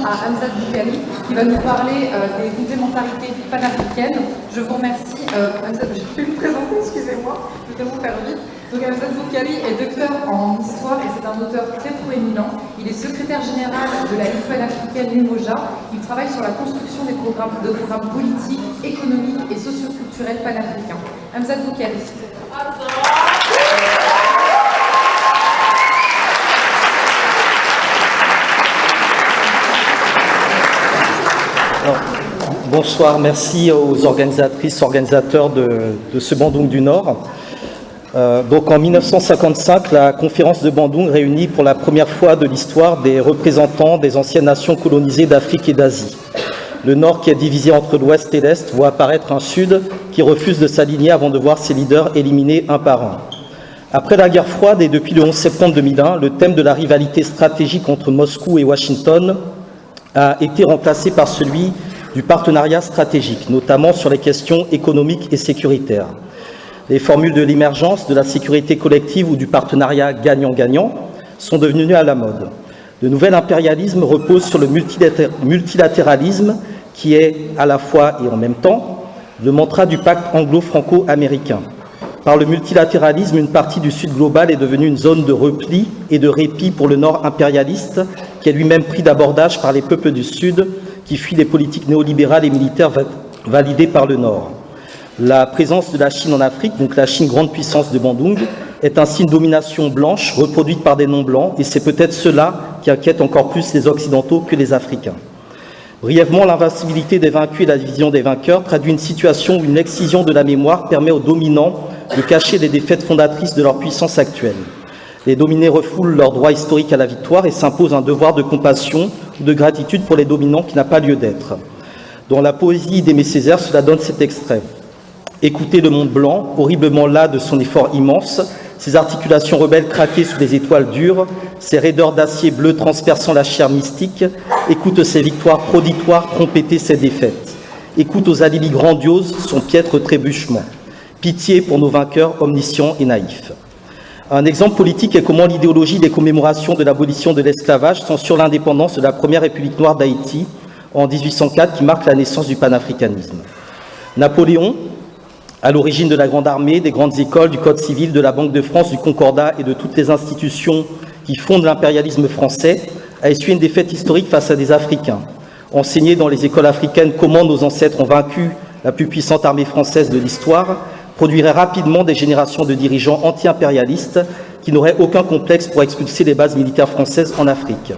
à Hamzat Boukali, qui va nous parler des complémentarités panafricaines. Je vous remercie. Hamzat, je vais vous présenter, excusez-moi, je vais vous faire vite. Donc Hamzat Boukali est docteur en histoire et c'est un auteur très proéminent. Il est secrétaire général de la Ligue panafricaine Limoja. Il travaille sur la construction des programmes politiques, économiques et socioculturels panafricains. Hamzat Boukali. Alors, bonsoir, merci aux organisatrices, organisateurs de ce Bandung du Nord. Donc en 1955, la conférence de Bandung réunit pour la première fois de l'histoire des représentants des anciennes nations colonisées d'Afrique et d'Asie. Le Nord, qui est divisé entre l'Ouest et l'Est, voit apparaître un Sud qui refuse de s'aligner avant de voir ses leaders éliminés un par un. Après la guerre froide et depuis le 11 septembre 2001, le thème de la rivalité stratégique entre Moscou et Washington a été remplacé par celui du partenariat stratégique, notamment sur les questions économiques et sécuritaires. Les formules de l'émergence, de la sécurité collective ou du partenariat gagnant-gagnant sont devenues à la mode. Le nouvel impérialisme repose sur le multilatéralisme qui est à la fois et en même temps le mantra du pacte anglo-franco-américain. Par le multilatéralisme, une partie du Sud global est devenue une zone de repli et de répit pour le Nord impérialiste, qui est lui-même pris d'abordage par les peuples du Sud, qui fuient les politiques néolibérales et militaires validées par le Nord. La présence de la Chine en Afrique, donc la Chine grande puissance de Bandung, est ainsi une domination blanche reproduite par des non-blancs, et c'est peut-être cela qui inquiète encore plus les Occidentaux que les Africains. Brièvement, l'invincibilité des vaincus et la division des vainqueurs traduit une situation où une excision de la mémoire permet aux dominants de cacher les défaites fondatrices de leur puissance actuelle. Les dominés refoulent leur droit historique à la victoire et s'imposent un devoir de compassion ou de gratitude pour les dominants qui n'a pas lieu d'être. Dans la poésie d'Aimé Césaire, cela donne cet extrait. Écoutez le monde blanc, horriblement las de son effort immense, ses articulations rebelles craquées sous des étoiles dures, ses raideurs d'acier bleu transperçant la chair mystique, écoute ses victoires proditoires trompéter ses défaites. Écoute aux alibis grandioses son piètre trébuchement. Pitié pour nos vainqueurs omniscients et naïfs. Un exemple politique est comment l'idéologie des commémorations de l'abolition de l'esclavage censure l'indépendance de la première République noire d'Haïti en 1804 qui marque la naissance du panafricanisme. Napoléon, à l'origine de la Grande Armée, des grandes écoles, du Code civil, de la Banque de France, du Concordat et de toutes les institutions qui fondent l'impérialisme français, a essuyé une défaite historique face à des Africains. Enseigner dans les écoles africaines comment nos ancêtres ont vaincu la plus puissante armée française de l'histoire produirait rapidement des générations de dirigeants anti-impérialistes qui n'auraient aucun complexe pour expulser les bases militaires françaises en Afrique.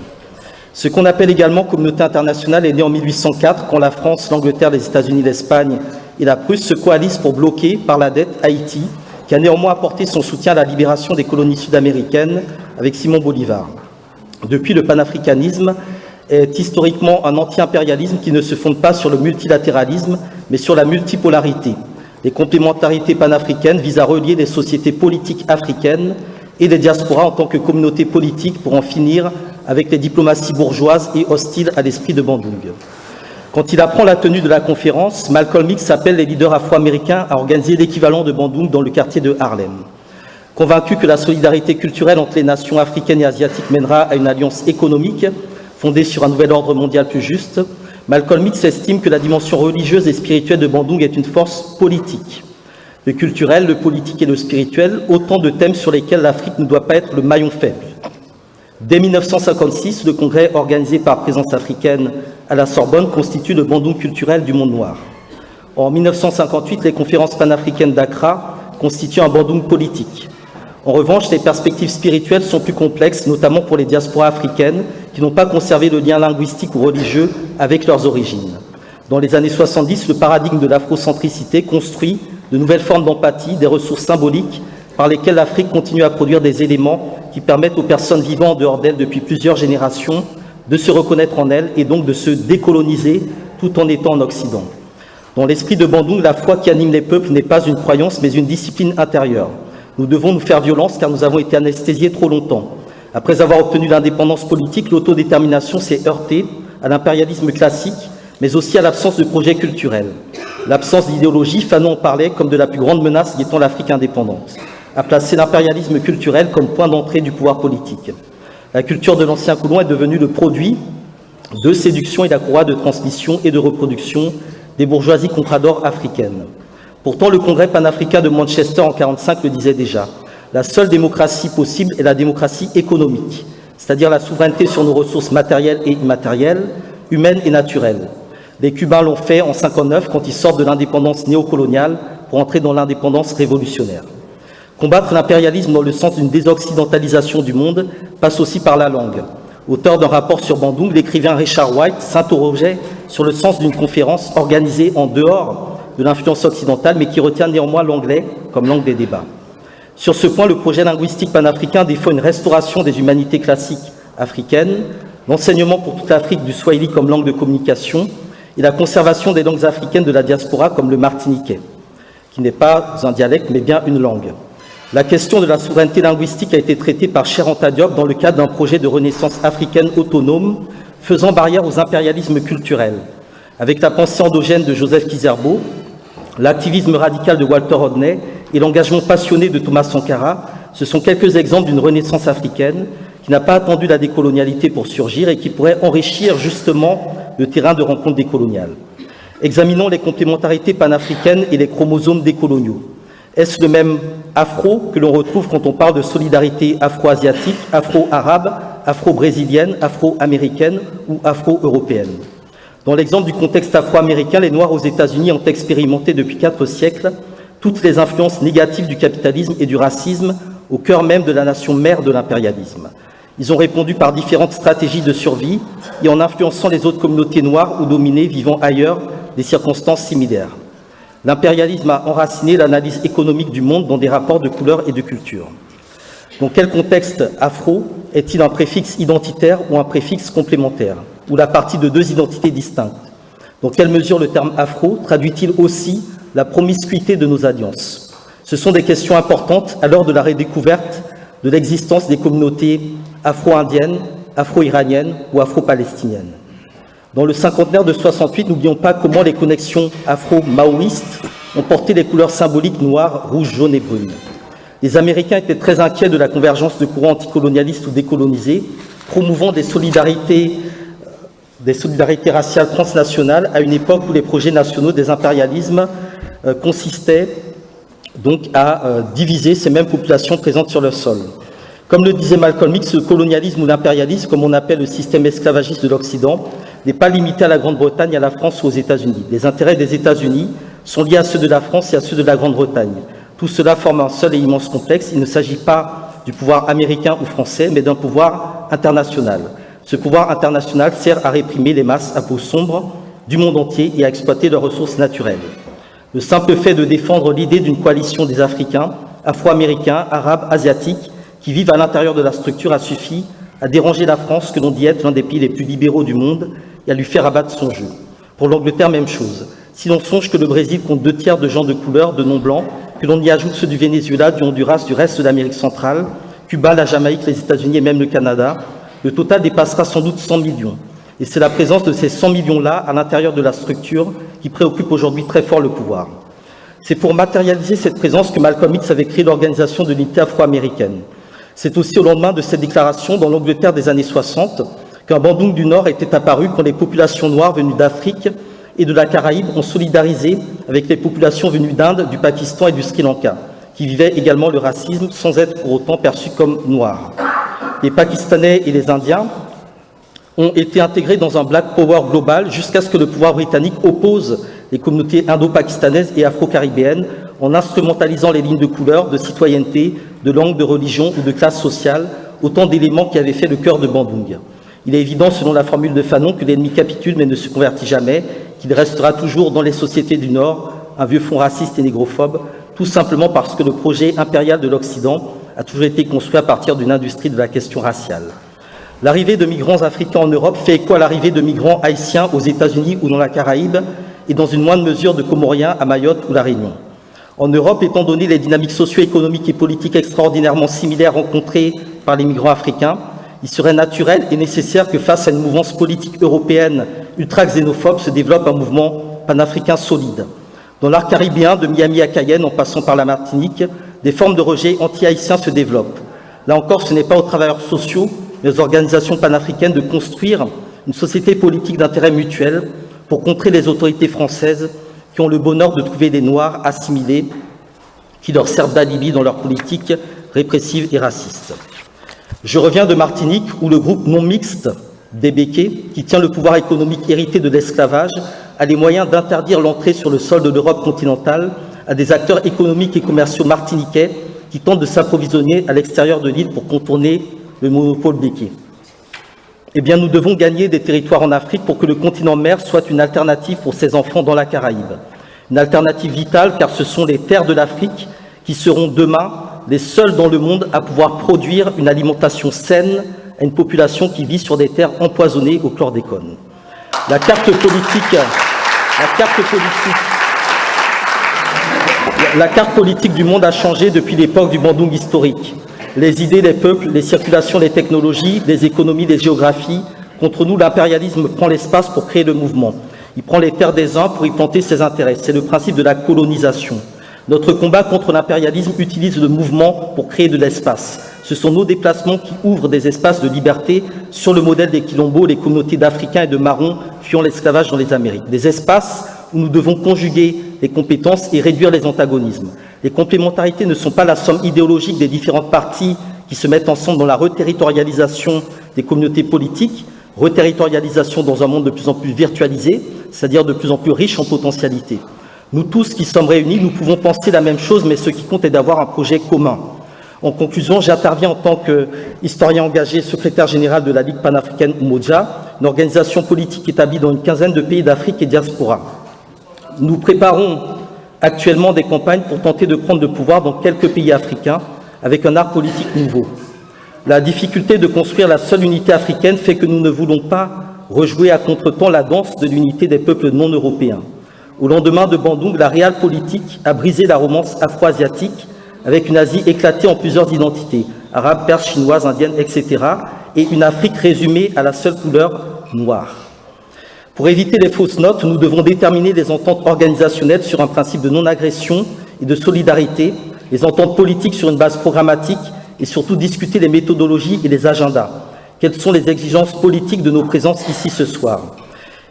Ce qu'on appelle également communauté internationale est né en 1804 quand la France, l'Angleterre, les États-Unis, l'Espagne et la Prusse se coalisent pour bloquer par la dette Haïti, qui a néanmoins apporté son soutien à la libération des colonies sud-américaines avec Simon Bolivar. Depuis, le panafricanisme est historiquement un anti-impérialisme qui ne se fonde pas sur le multilatéralisme, mais sur la multipolarité. Les complémentarités panafricaines visent à relier les sociétés politiques africaines et les diasporas en tant que communauté politique pour en finir avec les diplomaties bourgeoises et hostiles à l'esprit de Bandung. Quand il apprend la tenue de la conférence, Malcolm X appelle les leaders afro-américains à organiser l'équivalent de Bandung dans le quartier de Harlem. Convaincu que la solidarité culturelle entre les nations africaines et asiatiques mènera à une alliance économique fondée sur un nouvel ordre mondial plus juste, Malcolm X estime que la dimension religieuse et spirituelle de Bandung est une force politique. Le culturel, le politique et le spirituel, autant de thèmes sur lesquels l'Afrique ne doit pas être le maillon faible. Dès 1956, le congrès organisé par Présence africaine à la Sorbonne constitue le Bandung culturel du monde noir. En 1958, les conférences panafricaines d'Accra constituent un Bandung politique. En revanche, les perspectives spirituelles sont plus complexes, notamment pour les diasporas africaines qui n'ont pas conservé le lien linguistique ou religieux avec leurs origines. Dans les années 70, le paradigme de l'afrocentricité construit de nouvelles formes d'empathie, des ressources symboliques par lesquelles l'Afrique continue à produire des éléments qui permettent aux personnes vivant en dehors d'elle depuis plusieurs générations de se reconnaître en elle et donc de se décoloniser tout en étant en Occident. Dans l'esprit de Bandung, la foi qui anime les peuples n'est pas une croyance mais une discipline intérieure. Nous devons nous faire violence car nous avons été anesthésiés trop longtemps. Après avoir obtenu l'indépendance politique, l'autodétermination s'est heurtée à l'impérialisme classique, mais aussi à l'absence de projet culturel. L'absence d'idéologie, Fanon en parlait comme de la plus grande menace guettant l'Afrique indépendante, a placé l'impérialisme culturel comme point d'entrée du pouvoir politique. La culture de l'ancien colon est devenue le produit de séduction et la courroie de transmission et de reproduction des bourgeoisies compradores africaines. Pourtant, le Congrès panafricain de Manchester en 1945 le disait déjà. La seule démocratie possible est la démocratie économique, c'est-à-dire la souveraineté sur nos ressources matérielles et immatérielles, humaines et naturelles. Les Cubains l'ont fait en 1959 quand ils sortent de l'indépendance néocoloniale pour entrer dans l'indépendance révolutionnaire. Combattre l'impérialisme dans le sens d'une désoccidentalisation du monde passe aussi par la langue. Auteur d'un rapport sur Bandung, l'écrivain Richard White s'interrogeait sur le sens d'une conférence organisée en dehors de l'influence occidentale, mais qui retient néanmoins l'anglais comme langue des débats. Sur ce point, le projet linguistique panafricain défend une restauration des humanités classiques africaines, l'enseignement pour toute l'Afrique du swahili comme langue de communication et la conservation des langues africaines de la diaspora comme le martiniquais, qui n'est pas un dialecte mais bien une langue. La question de la souveraineté linguistique a été traitée par Cheikh Anta Diop dans le cadre d'un projet de renaissance africaine autonome faisant barrière aux impérialismes culturels. Avec la pensée endogène de Joseph Kizerbo, l'activisme radical de Walter Rodney et l'engagement passionné de Thomas Sankara, ce sont quelques exemples d'une renaissance africaine qui n'a pas attendu la décolonialité pour surgir et qui pourrait enrichir justement le terrain de rencontre décoloniale. Examinons les complémentarités panafricaines et les chromosomes décoloniaux. Est-ce le même afro que l'on retrouve quand on parle de solidarité afro-asiatique, afro-arabe, afro-brésilienne, afro-américaine ou afro-européenne? Dans l'exemple du contexte afro-américain, les Noirs aux États-Unis ont expérimenté depuis 4 siècles toutes les influences négatives du capitalisme et du racisme au cœur même de la nation mère de l'impérialisme. Ils ont répondu par différentes stratégies de survie et en influençant les autres communautés noires ou dominées vivant ailleurs des circonstances similaires. L'impérialisme a enraciné l'analyse économique du monde dans des rapports de couleur et de culture. Dans quel contexte afro est-il un préfixe identitaire ou un préfixe complémentaire, ou la partie de 2 identités distinctes? Dans quelle mesure le terme afro traduit-il aussi la promiscuité de nos alliances? Ce sont des questions importantes à l'heure de la redécouverte de l'existence des communautés afro-indiennes, afro-iraniennes ou afro-palestiniennes. Dans le cinquantenaire de 68, n'oublions pas comment les connexions afro-maoïstes ont porté les couleurs symboliques noires, rouges, jaunes et brunes. Les Américains étaient très inquiets de la convergence de courants anticolonialistes ou décolonisés, promouvant des solidarités raciales transnationales à une époque où les projets nationaux des impérialismes consistaient donc à diviser ces mêmes populations présentes sur leur sol. Comme le disait Malcolm X, le colonialisme ou l'impérialisme, comme on appelle le système esclavagiste de l'Occident, n'est pas limité à la Grande-Bretagne, à la France ou aux États-Unis. Les intérêts des États-Unis sont liés à ceux de la France et à ceux de la Grande-Bretagne. Tout cela forme un seul et immense complexe. Il ne s'agit pas du pouvoir américain ou français, mais d'un pouvoir international. Ce pouvoir international sert à réprimer les masses à peau sombre du monde entier et à exploiter leurs ressources naturelles. Le simple fait de défendre l'idée d'une coalition des Africains, Afro-Américains, Arabes, Asiatiques, qui vivent à l'intérieur de la structure a suffi à déranger la France, que l'on dit être l'un des pays les plus libéraux du monde, et à lui faire abattre son jeu. Pour l'Angleterre, même chose. Si l'on songe que le Brésil compte 2 tiers de gens de couleur, de non-blancs, que l'on y ajoute ceux du Venezuela, du Honduras, du reste de l'Amérique centrale, Cuba, la Jamaïque, les États-Unis et même le Canada, le total dépassera sans doute 100 millions. Et c'est la présence de ces 100 millions-là à l'intérieur de la structure qui préoccupe aujourd'hui très fort le pouvoir. C'est pour matérialiser cette présence que Malcolm X avait créé l'Organisation de l'Unité afro-américaine. C'est aussi au lendemain de cette déclaration, dans l'Angleterre des années 60, qu'un Bandung du Nord était apparu quand les populations noires venues d'Afrique et de la Caraïbe ont solidarisé avec les populations venues d'Inde, du Pakistan et du Sri Lanka, qui vivaient également le racisme sans être pour autant perçus comme noirs. Les Pakistanais et les Indiens ont été intégrés dans un Black Power global jusqu'à ce que le pouvoir britannique oppose les communautés indo-pakistanaises et afro-caribéennes en instrumentalisant les lignes de couleur, de citoyenneté, de langue, de religion ou de classe sociale, autant d'éléments qui avaient fait le cœur de Bandung. Il est évident, selon la formule de Fanon, que l'ennemi capitule mais ne se convertit jamais, qu'il restera toujours dans les sociétés du Nord un vieux fond raciste et négrophobe, tout simplement parce que le projet impérial de l'Occident a toujours été construit à partir d'une industrie de la question raciale. L'arrivée de migrants africains en Europe fait écho à l'arrivée de migrants haïtiens aux États-Unis ou dans la Caraïbe, et dans une moindre mesure de Comoriens à Mayotte ou La Réunion. En Europe, étant donné les dynamiques socio-économiques et politiques extraordinairement similaires rencontrées par les migrants africains, il serait naturel et nécessaire que face à une mouvance politique européenne ultra-xénophobe se développe un mouvement panafricain solide. Dans l'arc caribéen, de Miami à Cayenne, en passant par la Martinique, des formes de rejet anti-haïtiens se développent. Là encore, ce n'est pas aux travailleurs sociaux, mais aux organisations panafricaines de construire une société politique d'intérêt mutuel pour contrer les autorités françaises qui ont le bonheur de trouver des Noirs assimilés qui leur servent d'alibi dans leur politique répressive et raciste. Je reviens de Martinique où le groupe non mixte des Békés, qui tient le pouvoir économique hérité de l'esclavage, a les moyens d'interdire l'entrée sur le sol de l'Europe continentale à des acteurs économiques et commerciaux martiniquais qui tentent de s'approvisionner à l'extérieur de l'île pour contourner le monopole béké. Eh bien, nous devons gagner des territoires en Afrique pour que le continent mère soit une alternative pour ces enfants dans la Caraïbe. Une alternative vitale car ce sont les terres de l'Afrique qui seront demain les seules dans le monde à pouvoir produire une alimentation saine à une population qui vit sur des terres empoisonnées au chlordécone. La carte politique du monde a changé depuis l'époque du Bandung historique. Les idées, les peuples, les circulations, les technologies, les économies, les géographies. Contre nous, l'impérialisme prend l'espace pour créer le mouvement. Il prend les terres des uns pour y planter ses intérêts. C'est le principe de la colonisation. Notre combat contre l'impérialisme utilise le mouvement pour créer de l'espace. Ce sont nos déplacements qui ouvrent des espaces de liberté sur le modèle des quilombos, les communautés d'Africains et de Marrons fuyant l'esclavage dans les Amériques. Des espaces où nous devons conjuguer les compétences et réduire les antagonismes. Les complémentarités ne sont pas la somme idéologique des différentes parties qui se mettent ensemble dans la reterritorialisation des communautés politiques, reterritorialisation dans un monde de plus en plus virtualisé, c'est-à-dire de plus en plus riche en potentialités. Nous tous qui sommes réunis, nous pouvons penser la même chose, mais ce qui compte est d'avoir un projet commun. En conclusion, j'interviens en tant qu'historien engagé, secrétaire général de la Ligue panafricaine Umoja, une organisation politique établie dans une quinzaine de pays d'Afrique et diaspora. Nous préparons actuellement des campagnes pour tenter de prendre le pouvoir dans quelques pays africains avec un art politique nouveau. La difficulté de construire la seule unité africaine fait que nous ne voulons pas rejouer à contre-temps la danse de l'unité des peuples non européens. Au lendemain de Bandung, la réelle politique a brisé la romance afro-asiatique avec une Asie éclatée en plusieurs identités, arabes, perses, chinoises, indiennes, etc., et une Afrique résumée à la seule couleur noire. Pour éviter les fausses notes, nous devons déterminer les ententes organisationnelles sur un principe de non-agression et de solidarité, les ententes politiques sur une base programmatique et surtout discuter les méthodologies et les agendas. Quelles sont les exigences politiques de nos présences ici ce soir ?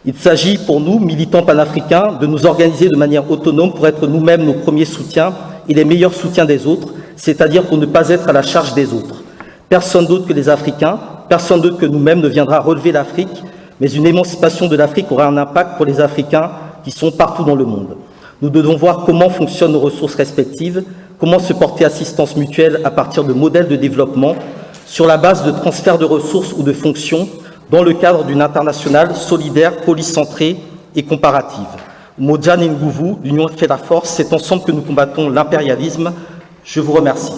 Il s'agit pour nous, militants panafricains, de nous organiser de manière autonome pour être nous-mêmes nos premiers soutiens et les meilleurs soutiens des autres, c'est-à-dire pour ne pas être à la charge des autres. Personne d'autre que les Africains, personne d'autre que nous-mêmes ne viendra relever l'Afrique, mais une émancipation de l'Afrique aura un impact pour les Africains qui sont partout dans le monde. Nous devons voir comment fonctionnent nos ressources respectives, comment se porter assistance mutuelle à partir de modèles de développement sur la base de transferts de ressources ou de fonctions dans le cadre d'une internationale solidaire, polycentrée et comparative. Umoja Nguvu, l'union fait la force, c'est ensemble que nous combattons l'impérialisme. Je vous remercie.